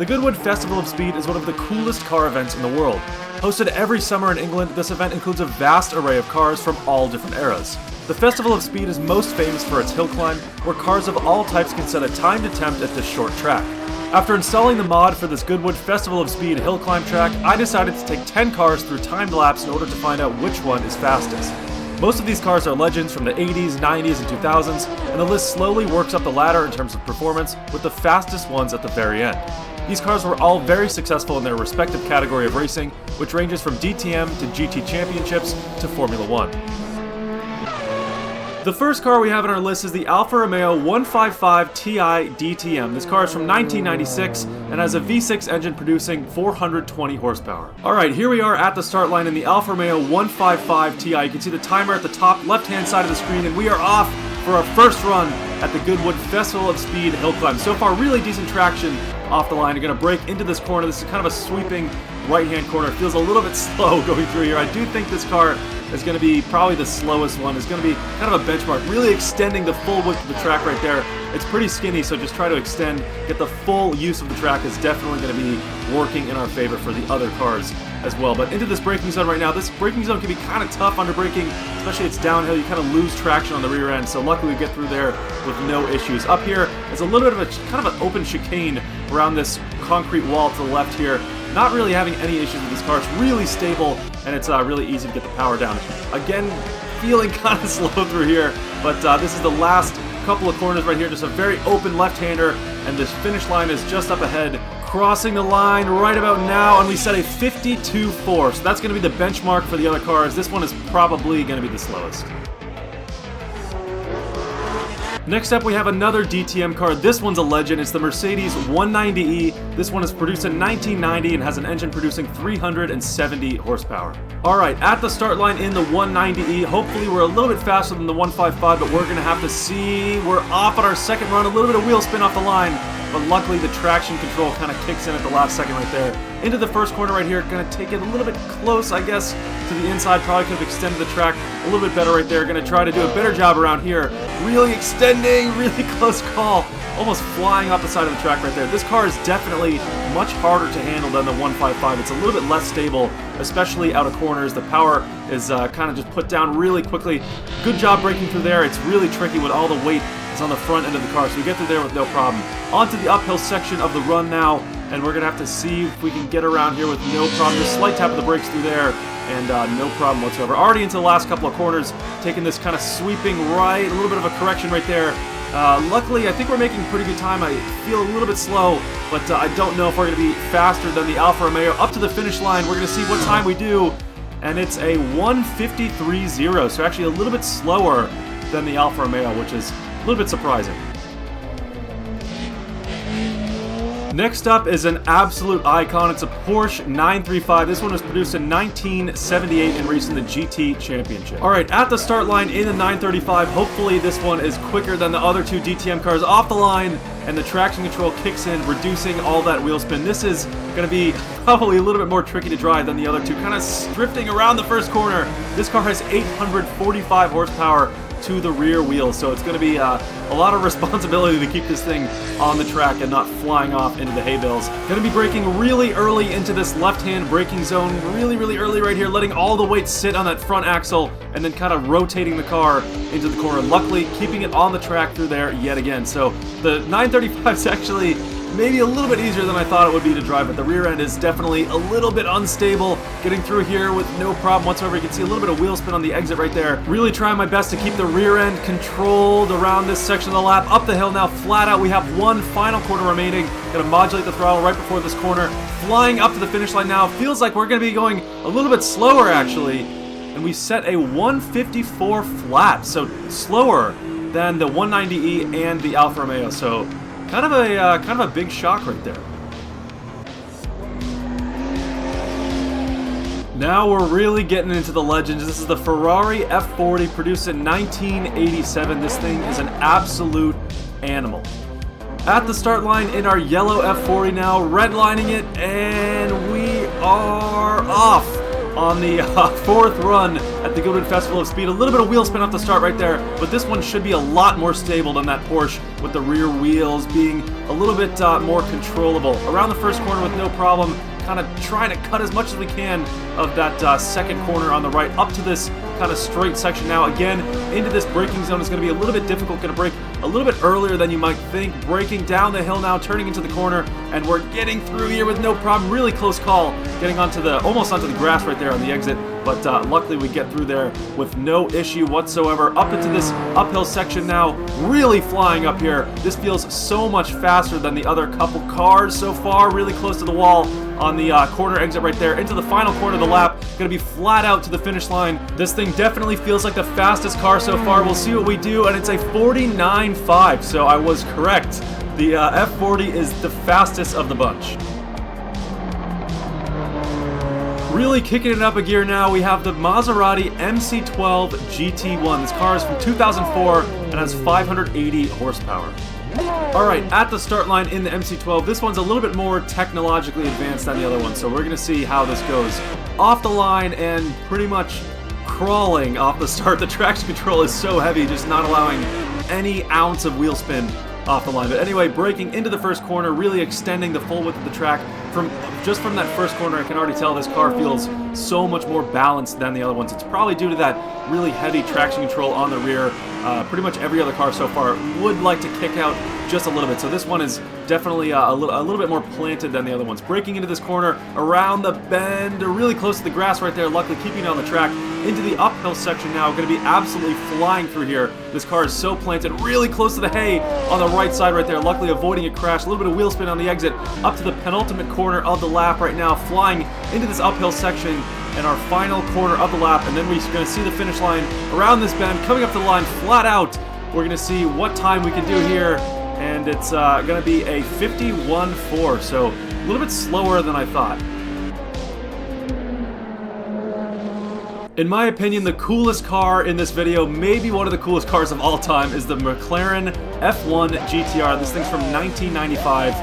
The Goodwood Festival of Speed is one of the coolest car events in the world. Hosted every summer in England, this event includes a vast array of cars from all different eras. The Festival of Speed is most famous for its hill climb, where cars of all types can set a timed attempt at this short track. After installing the mod for this Goodwood Festival of Speed hill climb track, I decided to take 10 cars through timed laps in order to find out which one is fastest. Most of these cars are legends from the 80s, 90s, and 2000s, and the list slowly works up the ladder in terms of performance, with the fastest ones at the very end. These cars were all very successful in their respective category of racing, which ranges from DTM to GT Championships to Formula 1. The first car we have on our list is the Alfa Romeo 155 Ti DTM. This car is from 1996 and has a V6 engine producing 420 horsepower. Alright, here we are at the start line in the Alfa Romeo 155 Ti. You can see the timer at the top left-hand side of the screen, and we are off for our first run at the Goodwood Festival of Speed hill climb. So far, really decent traction off the line. You're going to break into this corner. This is kind of a sweeping right-hand corner. It feels a little bit slow going through here. I do think this car is going to be probably the slowest one. It's going to be kind of a benchmark, really extending the full width of the track right there. It's pretty skinny, so just try to extend, get the full use of the track is definitely going to be working in our favor for the other cars as well. But into this braking zone right now, this braking zone can be kind of tough under braking, especially it's downhill. You kind of lose traction on the rear end, so luckily we get through there with no issues. Up here is a little bit of a kind of an open chicane around this concrete wall to the left here. Not really having any issues with this car. It's really stable, and it's really easy to get the power down. Again, feeling kind of slow through here, but this is the last couple of corners right here. Just a very open left-hander, and this finish line is just up ahead. Crossing the line right about now, and we set a 52.4, so that's going to be the benchmark for the other cars. This one is probably going to be the slowest. Next up, we have another DTM car. This one's a legend. It's the Mercedes 190E. This one is produced in 1990 and has an engine producing 370 horsepower. Alright, at the start line in the 190E, hopefully we're a little bit faster than the 155, but we're going to have to see. We're off at our second run, a little bit of wheel spin off the line, but luckily the traction control kind of kicks in at the last second right there. Into the first corner right here, going to take it a little bit close, I guess, to the inside. Probably could have extended the track a little bit better right there. Going to try to do a better job around here. Really extending, really close call. Almost flying off the side of the track right there. This car is definitely much harder to handle than the 155. It's a little bit less stable, especially out of corners. The power is kind of just put down really quickly. Good job breaking through there. It's really tricky with all the weight is on the front end of the car, so we get through there with no problem. Onto the uphill section of the run now, and we're going to have to see if we can get around here with no problem. Just slight tap of the brakes through there, and no problem whatsoever. Already into the last couple of corners, taking this kind of sweeping right, a little bit of a correction right there. Luckily, I think we're making pretty good time. I feel a little bit slow, but I don't know if we're going to be faster than the Alfa Romeo. Up to the finish line, we're going to see what time we do, and it's a 1:53.0, so actually a little bit slower than the Alfa Romeo, which is a little bit surprising. Next up is an absolute icon. It's a Porsche 935. This one was produced in 1978 and raced in the GT Championship. Alright, at the start line in the 935, hopefully this one is quicker than the other two DTM cars. Off the line, and the traction control kicks in, reducing all that wheel spin. This is going to be probably a little bit more tricky to drive than the other two. Kind of drifting around the first corner. This car has 845 horsepower to the rear wheel, so it's going to be a lot of responsibility to keep this thing on the track and not flying off into the hay bales. Going to be braking really early into this left-hand braking zone, really early right here, letting all the weight sit on that front axle and then kind of rotating the car into the corner. Luckily, keeping it on the track through there yet again. So the 935 is actually maybe a little bit easier than I thought it would be to drive, but the rear end is definitely a little bit unstable. Getting through here with no problem whatsoever. You can see a little bit of wheel spin on the exit right there. Really trying my best to keep the rear end controlled around this section of the lap. Up the hill now, flat out. We have one final corner remaining. Gonna modulate the throttle right before this corner. Flying up to the finish line now. Feels like we're gonna be going a little bit slower actually. And we set a 1:54 flat, so slower than the 190E and the Alfa Romeo. So kind of a big shock right there. Now we're really getting into the legends. This is the Ferrari F40, produced in 1987. This thing is an absolute animal. At the start line in our yellow F40 now, redlining it, and we are off on the fourth run at the Goodwood Festival of Speed. A little bit of wheel spin off the start right there, but this one should be a lot more stable than that Porsche, with the rear wheels being a little bit more controllable. Around the first corner with no problem, kind of trying to cut as much as we can of that second corner on the right up to this kind of straight section now. Again, into this braking zone is going to be a little bit difficult. Going to brake a little bit earlier than you might think. Braking down the hill now, turning into the corner, and we're getting through here with no problem. Really close call, getting onto the almost onto the grass right there on the exit, but luckily we get through there with no issue whatsoever. Up into this uphill section now, really flying up here. This feels so much faster than the other couple cars so far. Really close to the wall on the corner exit right there, into the final corner of the lap. Gonna be flat out to the finish line. This thing definitely feels like the fastest car so far. We'll see what we do, and it's a 49.5, so I was correct. The F40 is the fastest of the bunch. Really kicking it up a gear now, we have the Maserati MC12 GT1. This car is from 2004 and has 580 horsepower. Alright, at the start line in the MC12, this one's a little bit more technologically advanced than the other one, so we're going to see how this goes. Off the line and pretty much crawling off the start. The traction control is so heavy, just not allowing any ounce of wheel spin off the line. But anyway, braking into the first corner, really extending the full width of the track. Just from that first corner, I can already tell this car feels so much more balanced than the other ones. It's probably due to that really heavy traction control on the rear. Pretty much every other car so far would like to kick out just a little bit. So this one is definitely a little bit more planted than the other ones. Braking into this corner, around the bend, really close to the grass right there, luckily keeping it on the track. Into the uphill section now, going to be absolutely flying through here. This car is so planted, really close to the hay on the right side right there, luckily avoiding a crash. A little bit of wheel spin on the exit, up to the penultimate corner of the lap right now, flying into this uphill section and our final corner of the lap, and then we're going to see the finish line around this bend, coming up to the line flat out. We're going to see what time we can do here, and it's going to be a 51.4, so a little bit slower than I thought. In my opinion, the coolest car in this video, maybe one of the coolest cars of all time, is the McLaren F1 GTR. This thing's from 1995,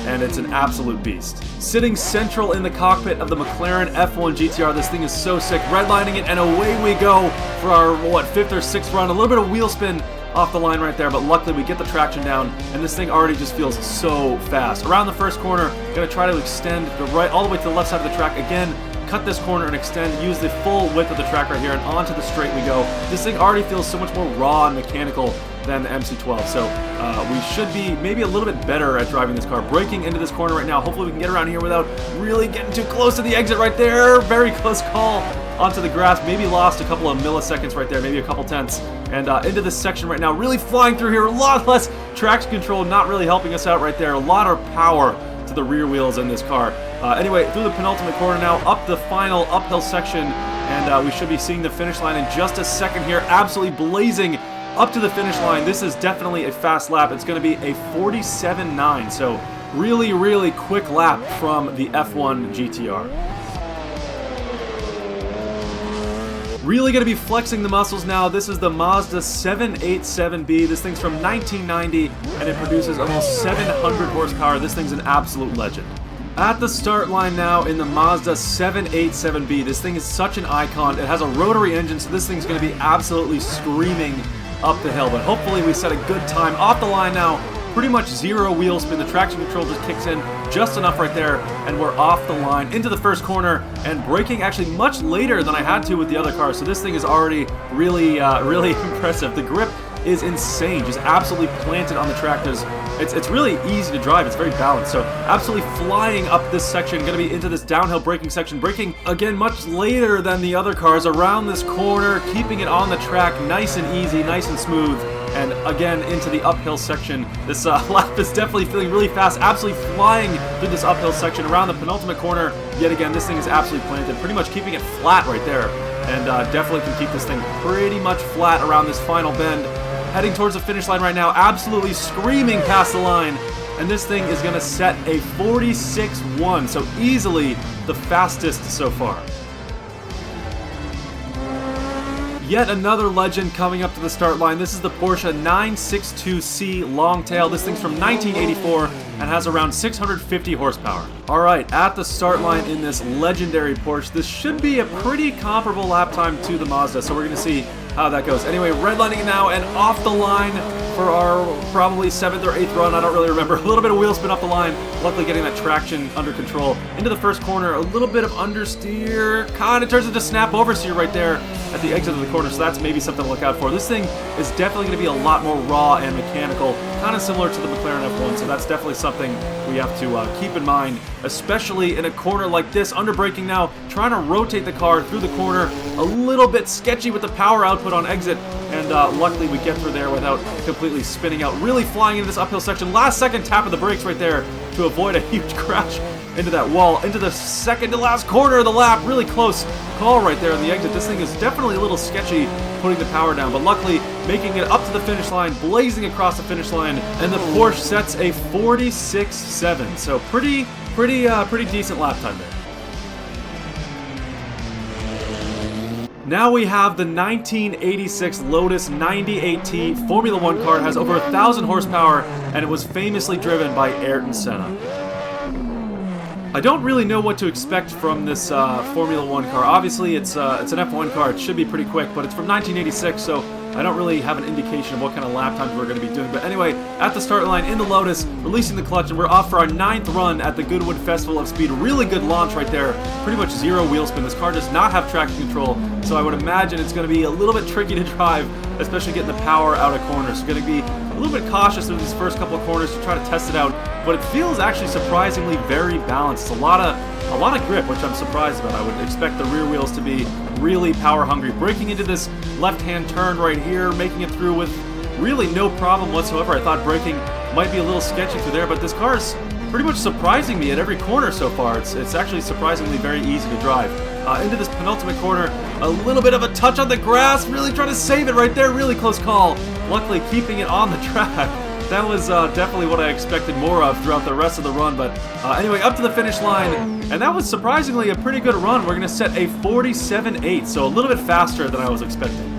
and it's an absolute beast. Sitting central in the cockpit of the McLaren F1 GTR, this thing is so sick. Redlining it, and away we go for our, fifth or sixth run. A little bit of wheel spin off the line right there, but luckily we get the traction down, and this thing already just feels so fast. Around the first corner, gonna try to extend the right all the way to the left side of the track again. Cut this corner and extend, use the full width of the track right here, and onto the straight we go. This thing already feels so much more raw and mechanical than the MC12, so we should be maybe a little bit better at driving this car. Braking into this corner right now, hopefully we can get around here without really getting too close to the exit right there. Very close call onto the grass, maybe lost a couple of milliseconds right there, maybe a couple tenths, and into this section right now, really flying through here. A lot less traction control, not really helping us out right there. A lot of power to the rear wheels in this car. Anyway, through the penultimate corner now, up the final uphill section, and we should be seeing the finish line in just a second here. Absolutely blazing up to the finish line. This is definitely a fast lap. It's going to be a 47.9, so really, really quick lap from the F1 GTR. Really going to be flexing the muscles now. This is the Mazda 787B. This thing's from 1990, and it produces almost 700 horsepower. This thing's an absolute legend. At the start line now in the Mazda 787B, this thing is such an icon. It has a rotary engine, so this thing's going to be absolutely screaming up the hill, but hopefully we set a good time. Off the line now, pretty much zero wheel spin. The traction control just kicks in just enough right there, and we're off the line into the first corner, and braking actually much later than I had to with the other car, so this thing is already really, really impressive. The grip is insane, just absolutely planted on the track. It's really easy to drive, it's very balanced, so absolutely flying up this section, gonna be into this downhill braking section, braking again much later than the other cars, around this corner, keeping it on the track nice and easy, nice and smooth, and again into the uphill section. This lap is definitely feeling really fast, absolutely flying through this uphill section, around the penultimate corner. Yet again, this thing is absolutely planted, pretty much keeping it flat right there, and definitely can keep this thing pretty much flat around this final bend. Heading towards the finish line right now, absolutely screaming past the line, and this thing is going to set a 46.1, so easily the fastest so far. Yet another legend coming up to the start line. This is the Porsche 962C Longtail. This thing's from 1984 and and has around 650 horsepower. Alright, at the start line in this legendary Porsche, this should be a pretty comparable lap time to the Mazda, so we're going to see how that goes. Anyway, redlining now and off the line for our probably 7th or 8th run, I don't really remember. A little bit of wheel spin off the line, luckily getting that traction under control. Into the first corner, a little bit of understeer, kind of turns into snap oversteer right there at the exit of the corner, so that's maybe something to look out for. This thing is definitely going to be a lot more raw and mechanical, kind of similar to the McLaren F1, so that's definitely something we have to keep in mind, especially in a corner like this. Under braking now, trying to rotate the car through the corner, a little bit sketchy with the power output on exit, and luckily we get through there without completely spinning out, really flying into this uphill section. Last second tap of the brakes right there to avoid a huge crash into that wall, into the second to last corner of the lap. Really close call right there on the exit. This thing is definitely a little sketchy putting the power down, but luckily making it up to the finish line, blazing across the finish line, and the Porsche sets a 46.7. So pretty decent lap time there. Now we have the 1986 Lotus 98T Formula One car. It has over 1,000 horsepower, and it was famously driven by Ayrton Senna. I don't really know what to expect from this Formula One car. Obviously, it's an F1 car. It should be pretty quick, but it's from 1986, so I don't really have an indication of what kind of lap times we're going to be doing. But anyway, at the start line in the Lotus, releasing the clutch, and we're off for our 9th run at the Goodwood Festival of Speed. Really good launch right there. Pretty much zero wheel spin. This car does not have traction control, so I would imagine it's going to be a little bit tricky to drive, especially getting the power out of corners. So going to be a little bit cautious through these first couple of corners to try to test it out, but it feels actually surprisingly very balanced. A lot of grip, which I'm surprised about. I would expect the rear wheels to be really power hungry. Breaking into this left-hand turn right here, making it through with really no problem whatsoever. I thought braking might be a little sketchy through there, but this car is pretty much surprising me at every corner so far. It's actually surprisingly very easy to drive. Into this penultimate corner, a little bit of a touch on the grass, really trying to save it right there, really close call. Luckily keeping it on the track. That was definitely what I expected more of throughout the rest of the run, but anyway, up to the finish line, and that was surprisingly a pretty good run. We're going to set a 47.8, so a little bit faster than I was expecting.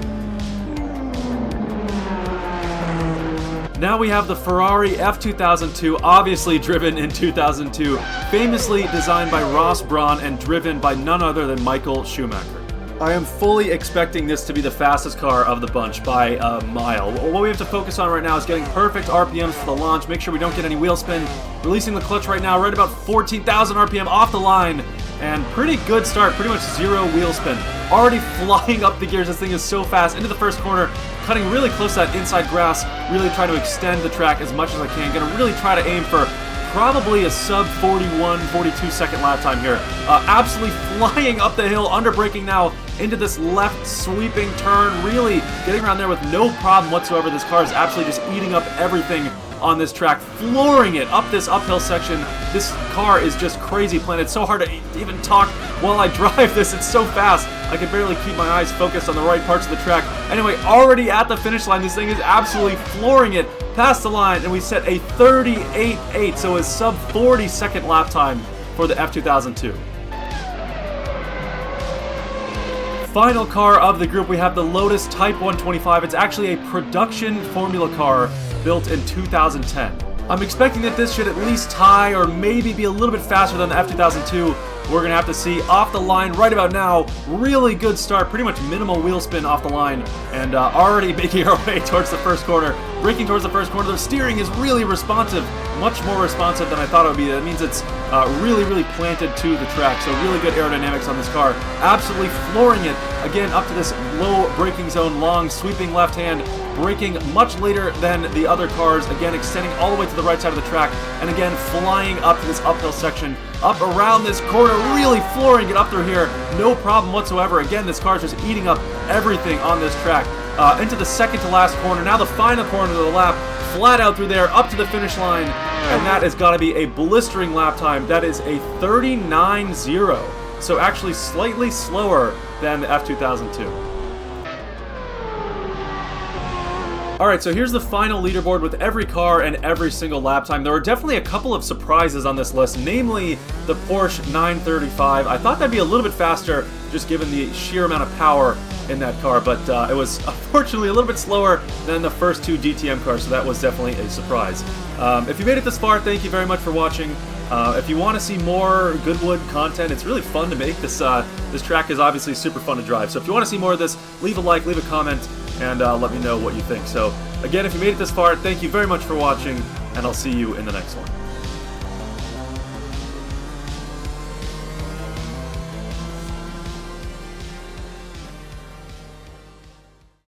Now we have the Ferrari F2002, obviously driven in 2002, famously designed by Ross Brawn and driven by none other than Michael Schumacher. I am fully expecting this to be the fastest car of the bunch by a mile. What we have to focus on right now is getting perfect RPMs for the launch, make sure we don't get any wheel spin, releasing the clutch right now, right about 14,000 RPM off the line, and pretty good start, pretty much zero wheel spin. Already flying up the gears, this thing is so fast, into the first corner, cutting really close to that inside grass, really trying to extend the track as much as I can, gonna really try to aim for probably a sub 41, 42 second lap time here. Absolutely flying up the hill, under braking now, into this left sweeping turn, really getting around there with no problem whatsoever. This car is absolutely just eating up everything on this track, flooring it up this uphill section. This car is just crazy playing. It's so hard to even talk while I drive this. It's so fast. I can barely keep my eyes focused on the right parts of the track. Anyway, already at the finish line, this thing is absolutely flooring it past the line, and we set a 38.8, so a sub 40 second lap time for the F2002. Final car of the group, we have the Lotus Type 125. It's actually a production formula car built in 2010. I'm expecting that this should at least tie or maybe be a little bit faster than the F2002. We're going to have to see. Off the line right about now. Really good start, pretty much minimal wheel spin off the line, and already making our way towards the first corner. Braking towards the first corner. The steering is really responsive, much more responsive than I thought it would be. That means it's really planted to the track, so really good aerodynamics on this car. Absolutely flooring it, again, up to this low braking zone, long sweeping left hand, braking much later than the other cars, again extending all the way to the right side of the track, and again flying up to this uphill section, up around this corner, really flooring it up through here, no problem whatsoever. Again, this car is just eating up everything on this track. Into the second to last corner, now the final corner of the lap, flat out through there, up to the finish line, and that has got to be a blistering lap time. That is a 39.0, so actually slightly slower than the F2002. Alright, so here's the final leaderboard with every car and every single lap time. There were definitely a couple of surprises on this list, namely the Porsche 935. I thought that'd be a little bit faster, just given the sheer amount of power in that car, but it was unfortunately a little bit slower than the first two DTM cars, so that was definitely a surprise. If you made it this far, thank you very much for watching. If you want to see more Goodwood content, it's really fun to make. This track is obviously super fun to drive, so if you want to see more of this, leave a like, leave a comment, and let me know what you think. So again, if you made it this far, thank you very much for watching, and I'll see you in the next one.